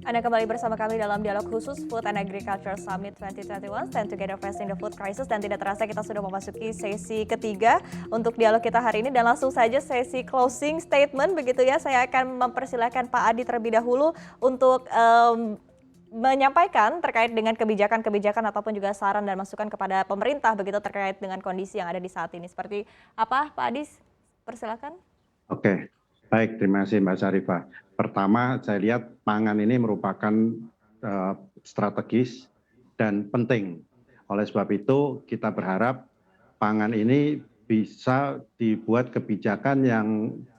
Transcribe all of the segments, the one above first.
Anda kembali bersama kami dalam dialog khusus Food and Agriculture Summit 2021, Stand Together Facing the Food Crisis. Dan tidak terasa kita sudah memasuki sesi ketiga untuk dialog kita hari ini. Dan langsung saja sesi closing statement begitu ya. Saya akan mempersilahkan Pak Adi terlebih dahulu untuk menyampaikan terkait dengan kebijakan-kebijakan ataupun juga saran dan masukan kepada pemerintah begitu terkait dengan kondisi yang ada di saat ini. Seperti apa Pak Adi? Persilakan. Oke, baik, terima kasih Mbak Syarifah. Pertama, saya lihat pangan ini merupakan strategis dan penting. Oleh sebab itu, kita berharap pangan ini bisa dibuat kebijakan yang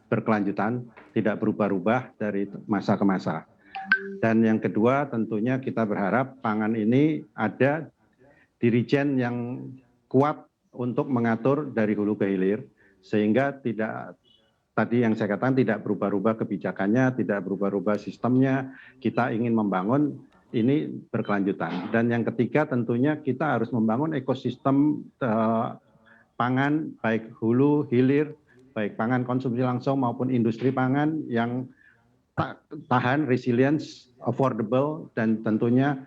berkelanjutan, tidak berubah-ubah dari masa ke masa. Dan yang kedua, tentunya kita berharap pangan ini ada dirijen yang kuat untuk mengatur dari hulu ke hilir, sehingga tidak tadi yang saya katakan tidak berubah-ubah kebijakannya, tidak berubah-ubah sistemnya. Kita ingin membangun ini berkelanjutan. Dan yang ketiga tentunya kita harus membangun ekosistem pangan baik hulu, hilir, baik pangan konsumsi langsung maupun industri pangan yang tahan, resilience, affordable, dan tentunya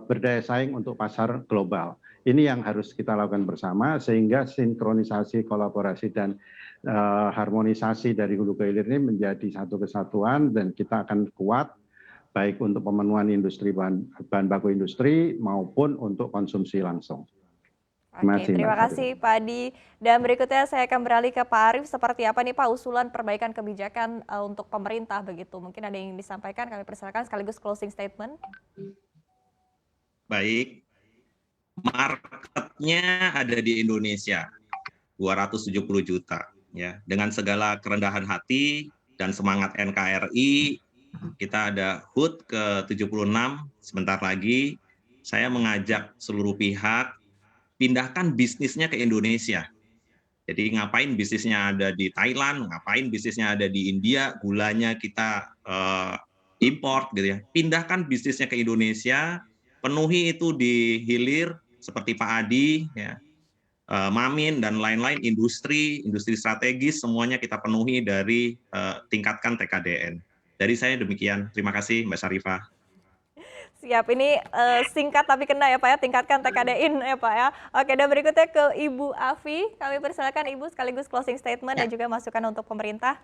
berdaya saing untuk pasar global. Ini yang harus kita lakukan bersama sehingga sinkronisasi, kolaborasi, dan harmonisasi dari hulu ke hilir ini menjadi satu kesatuan dan kita akan kuat baik untuk pemenuhan industri bahan baku industri maupun untuk konsumsi langsung. Oke, terima kasih Pak Adi. Dan berikutnya saya akan beralih ke Pak Arief. Seperti apa nih Pak usulan perbaikan kebijakan untuk pemerintah begitu? Mungkin ada yang disampaikan, kami persilakan sekaligus closing statement. Baik, marketnya ada di Indonesia, 270 juta. Ya, dengan segala kerendahan hati dan semangat NKRI, kita ada HUT ke-76 sebentar lagi. Saya mengajak seluruh pihak pindahkan bisnisnya ke Indonesia. Jadi ngapain bisnisnya ada di Thailand, ngapain bisnisnya ada di India, gulanya kita import gitu ya. Pindahkan bisnisnya ke Indonesia, penuhi itu di hilir seperti Pak Adi ya. Mamin dan lain-lain industri strategis semuanya kita penuhi dari tingkatkan TKDN. Dari saya demikian. Terima kasih Mbak Syarifah. Siap, ini singkat tapi kena ya Pak ya, tingkatkan TKDN ya Pak ya. Oke, dan berikutnya ke Ibu Afi. Kami persilakan Ibu sekaligus closing statement dan juga masukan untuk pemerintah.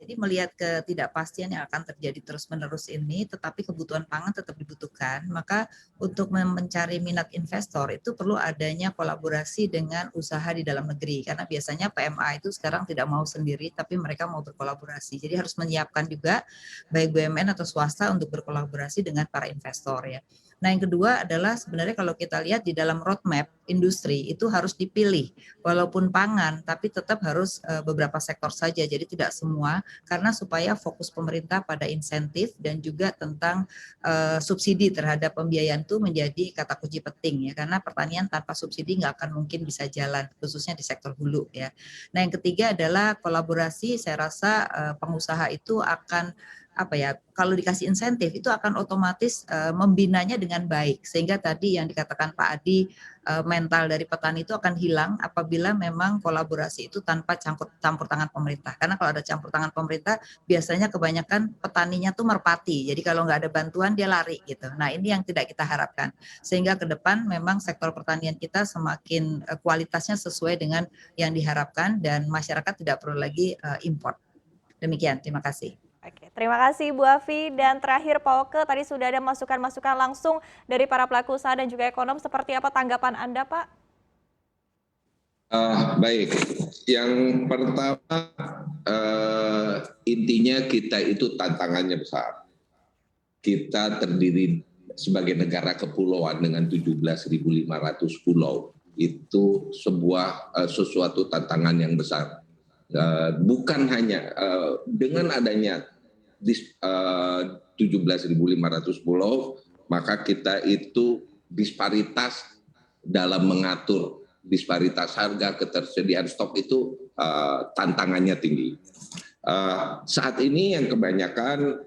Jadi melihat ketidakpastian yang akan terjadi terus-menerus ini, tetapi kebutuhan pangan tetap dibutuhkan, maka untuk mencari minat investor itu perlu adanya kolaborasi dengan usaha di dalam negeri. Karena biasanya PMA itu sekarang tidak mau sendiri, tapi mereka mau berkolaborasi. Jadi harus menyiapkan juga baik BUMN atau swasta untuk berkolaborasi dengan para investor ya. Nah yang kedua adalah sebenarnya kalau kita lihat di dalam roadmap industri itu harus dipilih, walaupun pangan, tapi tetap harus beberapa sektor saja, jadi tidak semua, karena supaya fokus pemerintah pada insentif dan juga tentang subsidi terhadap pembiayaan itu menjadi kata kunci penting ya, karena pertanian tanpa subsidi nggak akan mungkin bisa jalan, khususnya di sektor hulu ya. Nah yang ketiga adalah kolaborasi, saya rasa pengusaha itu akan kalau dikasih insentif itu akan otomatis membinanya dengan baik, sehingga tadi yang dikatakan Pak Adi, mental dari petani itu akan hilang apabila memang kolaborasi itu tanpa campur tangan pemerintah. Karena kalau ada campur tangan pemerintah biasanya kebanyakan petaninya tuh merpati, jadi kalau nggak ada bantuan dia lari gitu. Nah ini yang tidak kita harapkan, sehingga ke depan memang sektor pertanian kita semakin kualitasnya sesuai dengan yang diharapkan dan masyarakat tidak perlu lagi import. Demikian, terima kasih. Oke, terima kasih Bu Afi. Dan terakhir Pak Oke, tadi sudah ada masukan-masukan langsung dari para pelaku usaha dan juga ekonom. Seperti apa tanggapan Anda Pak? Baik, yang pertama intinya kita itu tantangannya besar. Kita terdiri sebagai negara kepulauan dengan 17.500 pulau. Itu sesuatu tantangan yang besar. Bukan hanya dengan adanya 17.500 pulau, maka kita itu disparitas dalam mengatur disparitas harga, ketersediaan stok itu tantangannya tinggi. Saat ini yang kebanyakan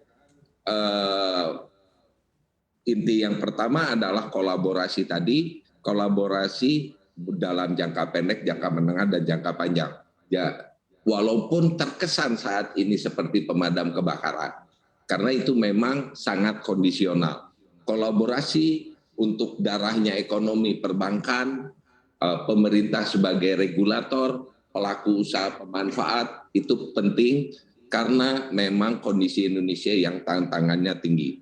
inti yang pertama adalah kolaborasi tadi, kolaborasi dalam jangka pendek, jangka menengah, dan jangka panjang. Ya, walaupun terkesan saat ini seperti pemadam kebakaran, karena itu memang sangat kondisional. Kolaborasi untuk darahnya ekonomi perbankan, pemerintah sebagai regulator, pelaku usaha pemanfaat itu penting karena memang kondisi Indonesia yang tantangannya tinggi.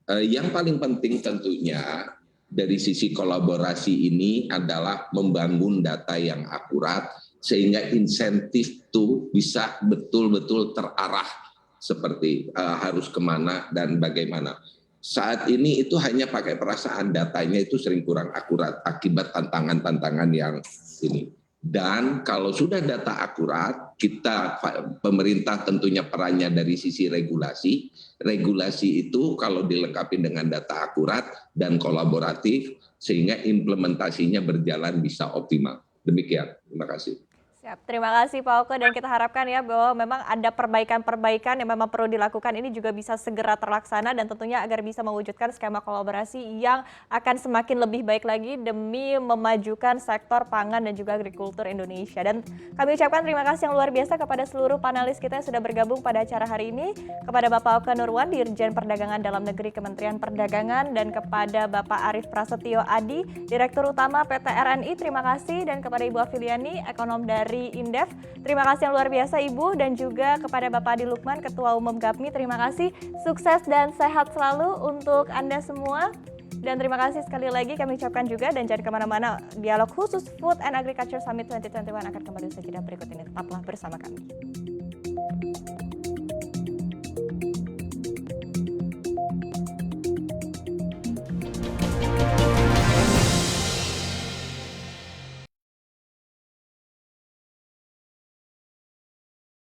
Yang paling penting tentunya dari sisi kolaborasi ini adalah membangun data yang akurat sehingga insentif itu bisa betul-betul terarah seperti harus kemana dan bagaimana. Saat ini itu hanya pakai perasaan, datanya itu sering kurang akurat akibat tantangan-tantangan yang ini. Dan kalau sudah data akurat, kita pemerintah tentunya perannya dari sisi regulasi. Regulasi itu kalau dilengkapi dengan data akurat dan kolaboratif sehingga implementasinya berjalan bisa optimal. Demikian, terima kasih. Siap, terima kasih Pak Oke, dan kita harapkan ya bahwa memang ada perbaikan-perbaikan yang memang perlu dilakukan, ini juga bisa segera terlaksana dan tentunya agar bisa mewujudkan skema kolaborasi yang akan semakin lebih baik lagi demi memajukan sektor pangan dan juga agrikultur Indonesia. Dan kami ucapkan terima kasih yang luar biasa kepada seluruh panelis kita yang sudah bergabung pada acara hari ini, kepada Bapak Oke Nurwan, Dirjen Perdagangan Dalam Negeri Kementerian Perdagangan, dan kepada Bapak Arief Prasetyo Adi, Direktur Utama PT RNI, terima kasih, dan kepada Ibu Afiliani, ekonom dari Indef. Terima kasih yang luar biasa Ibu, dan juga kepada Bapak Adi Lukman, Ketua Umum GAPMI. Terima kasih, sukses dan sehat selalu untuk Anda semua. Dan terima kasih sekali lagi kami ucapkan juga, dan jangan kemana-mana, dialog khusus Food and Agriculture Summit 2021 akan kembali usai jeda berikut ini. Tetaplah bersama kami.